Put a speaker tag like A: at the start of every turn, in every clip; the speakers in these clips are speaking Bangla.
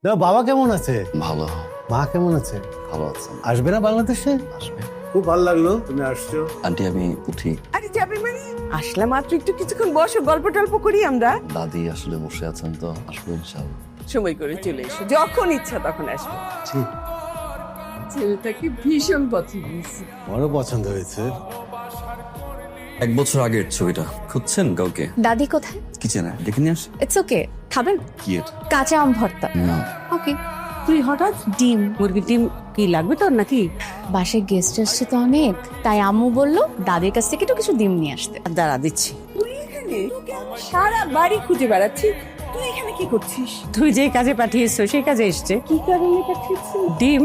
A: না, বাবা কেমন আছে?
B: ভালো।
A: মা কেমন আছে?
B: ভালো আছেন?
A: আসবে না বাংলাদেশে?
B: আসবে।
A: খুব ভালো লাগলো তুমি আসছো।
B: আন্টি আমি উঠি।
C: আরে যাবে মানে আসলাম মাত্র, একটু কিছুক্ষণ বসো, গল্প টল্প করি আমরা।
B: দাদি আসলে বসে আছেন তো, আসবো ইনশাআল্লাহ।
C: সময় করে চলে এসো, যখন ইচ্ছা তখন আসবে।
A: ঠিক,
C: ছেলেটাকে ভীষণ পছন্দ হয়েছে।
A: আমারও পছন্দ হয়েছে।
B: 1 বছর আগের ছবিটা খুঁজছেন কাউকে?
D: দাদি কোথায়?
B: কিচেনে ডেকে নিয়ে আসে।
D: ইটস ওকে, খাবেন?
B: কি এটা?
D: কাঁচা আম ভর্তা।
B: না।
D: ওকে।
C: তুই হঠাৎ
D: ডিম।
C: মুরগির ডিম কি লাগবে তোর নাকি?
D: বাসায় গেস্ট আসছে তো অনেক, তাই আম্মু বললো দাদির কাছ থেকে একটু কিছু ডিম নিয়ে আসতে।
C: দাঁড়া দিচ্ছি। তুই এখানে? তোকে আমি সারা বাড়ি খুঁজে বেড়াচ্ছি, তুই এখানে কি করছিস? তুই যে কাজে পাঠিয়েছো সেই কাজে এসছে। কি কারণে পাঠিয়েছিস? ডিম?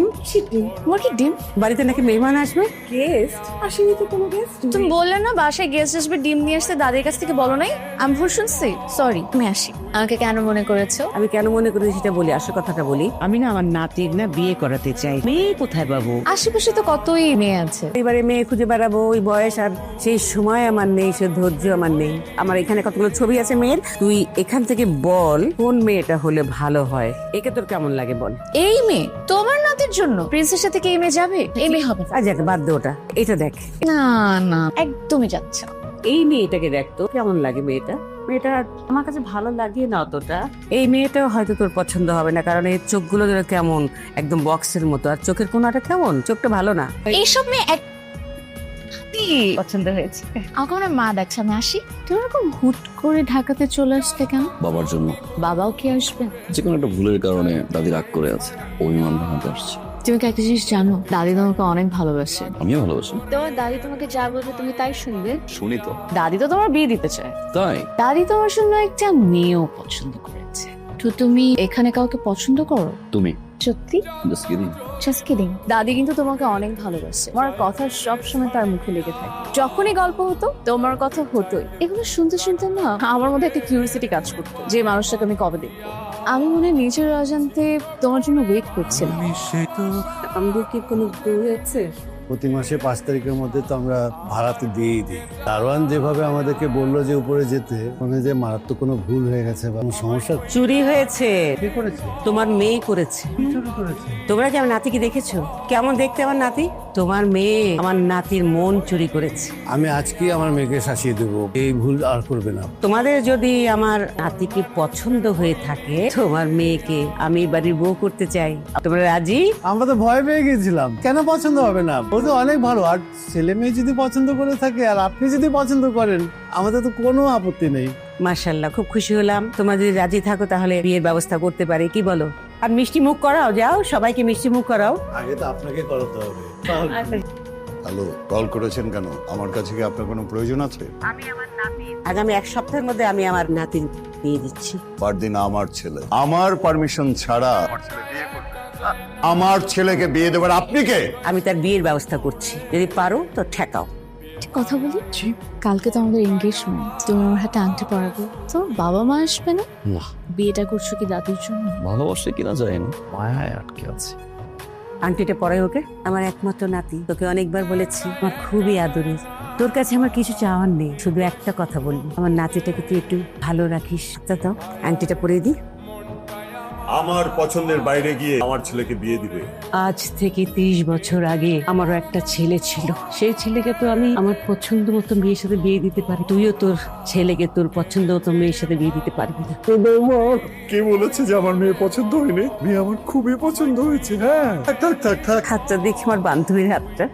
C: ডিম?
D: মুরগির ডিম?
C: বাড়িতে নাকি মেহমান আসবে। গেস্ট আসেনি তো, কোনো গেস্ট?
D: তুমি বললে না বাসায় গেস্ট আসবে, ডিম নিয়ে আসতে দাদির কাছ থেকে বলো নাই? আমি ভুল শুনছি, সরি। তুমি আসি, আমাকে কেন মনে করেছো?
C: আমি কেন মনে করি সেটা বলি, আসল কথাটা বলি। আমি না আমার নাতির না বিয়ে করাতে চাই। মেয়ে কোথায় পাবো?
D: আশেপাশে তো কতই মেয়ে আছে।
C: এবারে মেয়ে খুঁজে বেড়াবো, ওই বয়স আর সেই সময় আমার নেই, সে ধৈর্য আমার নেই। আমার এখানে কতগুলো ছবি আছে মেয়ের, তুই এখান থেকে বল কোন মেয়েটা হলে ভালো হয়। একে তোর কেমন লাগে বল।
D: এই মেয়ে তোমার নাতির জন্য প্রিন্সেসের থেকে এই মেয়ে যাবে? এই মেয়ে হবে না।
C: আজ যাক বাদ দে ওটা, এটা দেখ।
D: না না, একদমই যাচ্ছে না।
C: এই মেয়েটাকে দেখ তো কেমন লাগে মেয়েটা। মেয়েটা আমার কাছে ভালো লাগে না অতটা। এই মেয়েটাও হয়তো তোর পছন্দ হবে না, কারণ এর চোখগুলো যেন কেমন একদম বক্সের মতো, আর চোখের কোনাটা কেমন, চোখটা ভালো না।
D: এইসব মেয়ে এক পছন্দ হয়েছে। আমাকে মনে হয় মা ডাকছে, আমি আসি। তুমি এরকম হুট করে ঢাকাতে চলে আসতে কেন?
B: বাবার জন্য।
D: বাবাও কি আসবে?
B: যে কোনো একটা ভুলের কারণে দাদি রাগ করে আছে, অভিমান ভাঙাতে আসছে।
D: তুমি কি একটা জিনিস জানো, দাদি তোমাকে অনেক ভালোবাসে।
B: আমিও ভালোবাসি।
D: তোমার দাদি তোমাকে যা বলবে তুমি তাই শুনবে।
B: শুনি তো।
D: দাদি তো তোমার বিয়ে দিতে চায়।
B: তাই?
D: দাদি তোমার জন্য একটা মেয়েও পছন্দ করেছে। তো তুমি এখানে কাউকে পছন্দ করো?
B: তুমি?
D: সত্যি?
B: Just kidding.
D: Just kidding. দাদি কিন্তু তোমাকে অনেক ভালোবাসে, তোমার কথা সবসময় তার মুখে লেগে থাকে। যখনই গল্প হতো তোমার কথা হতোই। এগুলো শুনতে শুনতে না আমার মধ্যে একটা কিউরিসিটি কাজ করতো, যে মানুষটাকে আমি কবে দেখবো। আমি মনে হয় নিজের অজান্তে তোমার জন্য ওয়েট করছিলাম।
C: আমাদের কি কোনো বই আছে?
A: প্রতি মাসে 5 তারিখের মধ্যে তো আমরা ভাড়াতে দিয়েই দিই। দারোয়ান যেভাবে আমাদেরকে বললো যে উপরে যেতে, মনে হয় যে মারাত্মক কোনো ভুল হয়ে গেছে বা কোনো সমস্যা।
C: চুরি হয়েছে।
A: কে করেছে?
C: তোমার মেয়ে করেছে।
A: চুরি করেছে?
C: তোমরা কি আমার নাতিকে দেখেছো? কেমন দেখতে আমার নাতি? তোমার মেয়ে আমার নাতির মন চুরি করেছে।
A: আমি আজকেই আমার মেয়েকে শাসিয়ে দেবো, এই ভুল আর করবে না।
C: তোমাদের যদি আমার নাতিকে পছন্দ হয়ে থাকে, তোমার মেয়েকে আমি বাড়ির বউ করতে চাই। তোমরা রাজি?
A: আমরা তো ভয় পেয়ে গেছিলাম, কেন পছন্দ হবে না? ও তো অনেক ভালো, আর ছেলে মেয়ে যদি পছন্দ করে থাকে আর আপনি যদি পছন্দ করেন, আমাদের তো কোনো আপত্তি নেই।
C: মাশাআল্লাহ, খুব খুশি হলাম। তোমরা যদি রাজি থাকো তাহলে বিয়ের ব্যবস্থা করতে পারি, কি বলো? আর মিষ্টি মুখ করাও, যাও সবাইকে মিষ্টি মুখ করাও।
A: আগে তো আপনাকে করাতে হবে।
E: হ্যালো, কল করেছেন কেন? আমার কাছে কি আপনার কোনো প্রয়োজন আছে?
C: আগামী 1 সপ্তাহের মধ্যে আমি আমার নাতির বিয়ে দিচ্ছি।
E: পারদিন আমার ছেলে, আমার পারমিশন ছাড়া আমার ছেলেকে বিয়ে দেবেন আপনি কে?
C: আমি তার বিয়ের ব্যবস্থা করছি, যদি পারো তো ঠেকাও।
D: একটা কথা বলি, কালকে তো আমাদের এনগেজমেন্ট, তুমি আমার হাতে আংটি পরাবে তো বাবা মা আসবে না?
B: না।
D: বিয়েটা করছো কি দাদির জন্য?
B: ভালোবাসে কিনা যায় না, মায়ায় আটকে আছে।
C: আংটিটা পরাই ওকে। আমার একমাত্র নাতি, তোকে অনেকবার বলেছি আমার খুবই আদরের। তোর কাছে আমার কিছু চাওয়ার নেই, শুধু একটা কথা বলবি, আমার নাতিটাকে তুই একটু ভালো রাখিস। দাও আংটিটা পরিয়ে দি।
E: আমার পছন্দের বাইরে গিয়ে আমার ছেলেকে বিয়ে দিবে?
C: আজ থেকে 30 বছর আগে আমারও একটা ছেলে ছিল। সেই ছেলেকে তো আমি আমার পছন্দ মতো মেয়ের সাথে বিয়ে দিতে পারি, তুইও তোর ছেলেকে তোর পছন্দ মতো মেয়ের সাথে বিয়ে দিতে পারবি না।
E: কে বলেছে যে আমার মেয়ে পছন্দ হয়নি? মেয়ে আমার খুবই পছন্দ হয়েছে। হ্যাঁ, থাক থাক থাক থাক।
C: হাতটা দেখি, আমার বান্ধবীর হাতটা।